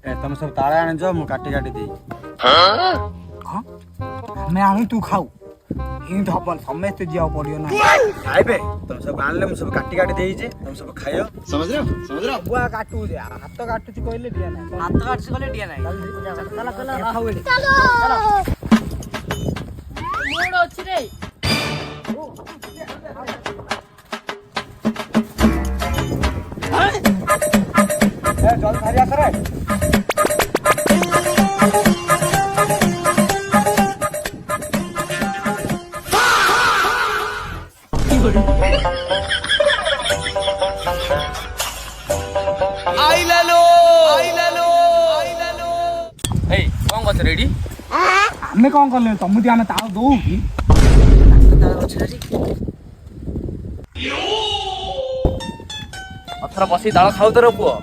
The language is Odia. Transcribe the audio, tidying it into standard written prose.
ତମେ ସବୁ ତାଳ ଆଣିଛ ମୁଁ କାଟି କାଟି ଦେଇ। ଆମେ ଆଣୁ ତୁ ଖାଉ ଏମିତି ହବନି ସମସ୍ତେ ଯିବାକୁ ପଡିବ ନା ଖାଇବେ ତମେ ସବୁ ଆଣିଲେ ମୁଁ ସବୁ କାଟି କାଟି ଦେଇଛି ତମେ ସବୁ ଖାଇବ। ବୁଆ କାଟୁ ହାତ କାଟୁଛି କହିଲେ ଦିଆ ନାହିଁ ହାତ କାଟୁଛି କହିଲେ ଦିଆ ନାହିଁ। ମୋଡ଼ ଅଛି ରେ। ଜଲ୍ଦି ଧରି ଆସରେ ଏଇ କଣ କରୁଛ ରେଡି? ଆମେ କଣ କଲେ ତମୁଦି ଆମେ ତାଳ ଦଉ କି ଅଥର ବସି ତାଳ ଖାଉ ତୋର ପୁଅ।